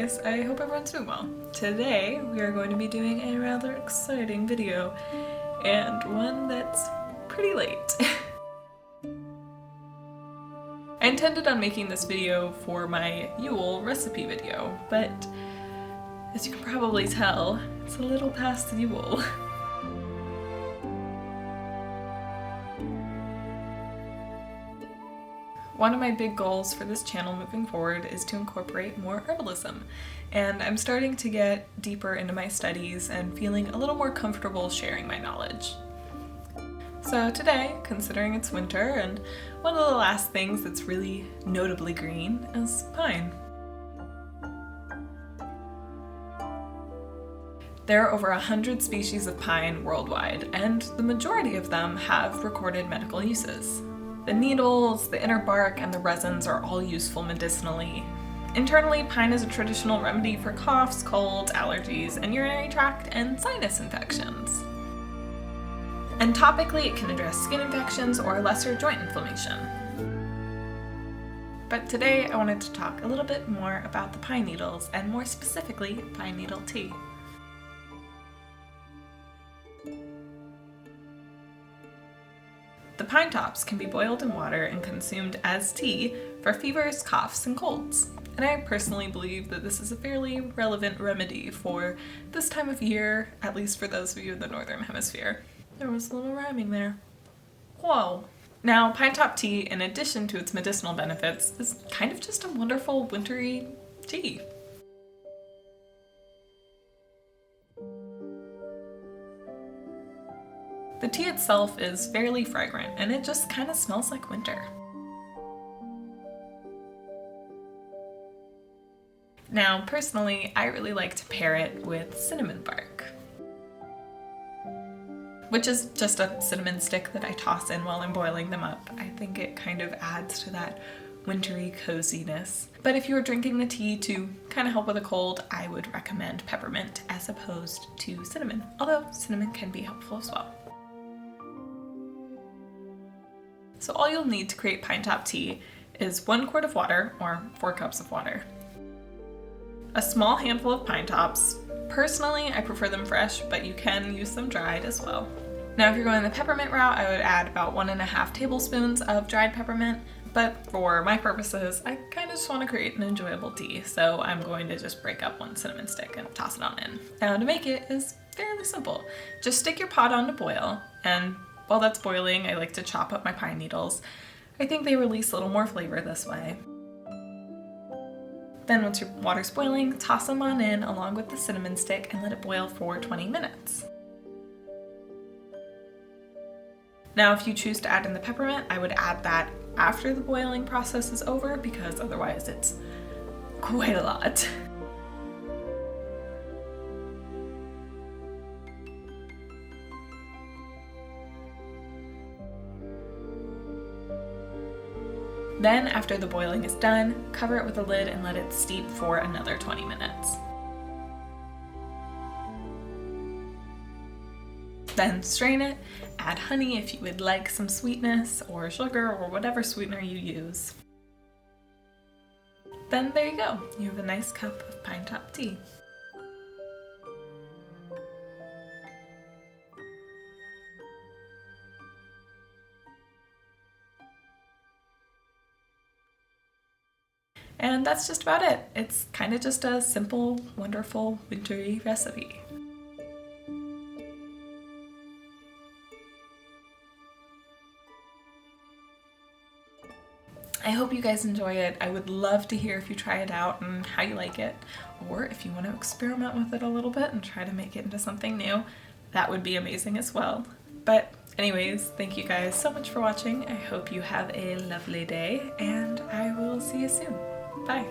guys, I hope everyone's doing well. Today we are going to be doing a rather exciting video, and one that's pretty late. I intended on making this video for my Yule recipe video, but as you can probably tell, it's a little past Yule. One of my big goals for this channel moving forward is to incorporate more herbalism, and I'm starting to get deeper into my studies and feeling a little more comfortable sharing my knowledge. So today, considering it's winter and one of the last things that's really notably green is pine. There are over 100 species of pine worldwide, and the majority of them have recorded medical uses. The needles, the inner bark, and the resins are all useful medicinally. Internally, pine is a traditional remedy for coughs, colds, allergies, and urinary tract and sinus infections. And topically, it can address skin infections or lesser joint inflammation. But today, I wanted to talk a little bit more about the pine needles, and more specifically, pine needle tea. The pine tops can be boiled in water and consumed as tea for fevers, coughs, and colds. And I personally believe that this is a fairly relevant remedy for this time of year, at least for those of you in the Northern Hemisphere. There was a little rhyming there. Whoa! Now, pine top tea, in addition to its medicinal benefits, is kind of just a wonderful wintry tea. The tea itself is fairly fragrant, and it just kind of smells like winter. Now, personally, I really like to pair it with cinnamon bark, which is just a cinnamon stick that I toss in while I'm boiling them up. I think it kind of adds to that wintry coziness. But if you were drinking the tea to kind of help with a cold, I would recommend peppermint as opposed to cinnamon, although cinnamon can be helpful as well. So all you'll need to create pine top tea is 1 quart of water, or 4 cups of water, a small handful of pine tops. Personally, I prefer them fresh, but you can use them dried as well. Now, if you're going the peppermint route, I would add about 1.5 tablespoons of dried peppermint, but for my purposes, I kind of just want to create an enjoyable tea, so I'm going to just break up 1 cinnamon stick and toss it on in. Now, to make it is fairly simple. Just stick your pot on to boil, and while that's boiling, I like to chop up my pine needles. I think they release a little more flavor this way. Then once your water's boiling, toss them on in along with the cinnamon stick and let it boil for 20 minutes. Now, if you choose to add in the peppermint, I would add that after the boiling process is over, because otherwise it's quite a lot. Then, after the boiling is done, cover it with a lid and let it steep for another 20 minutes. Then strain it, add honey if you would like some sweetness, or sugar, or whatever sweetener you use. Then there you go, you have a nice cup of pine top tea. And that's just about it. It's kind of just a simple, wonderful, wintry recipe. I hope you guys enjoy it. I would love to hear if you try it out and how you like it, or if you want to experiment with it a little bit and try to make it into something new. That would be amazing as well. But anyways, thank you guys so much for watching. I hope you have a lovely day, and I will see you soon. Bye.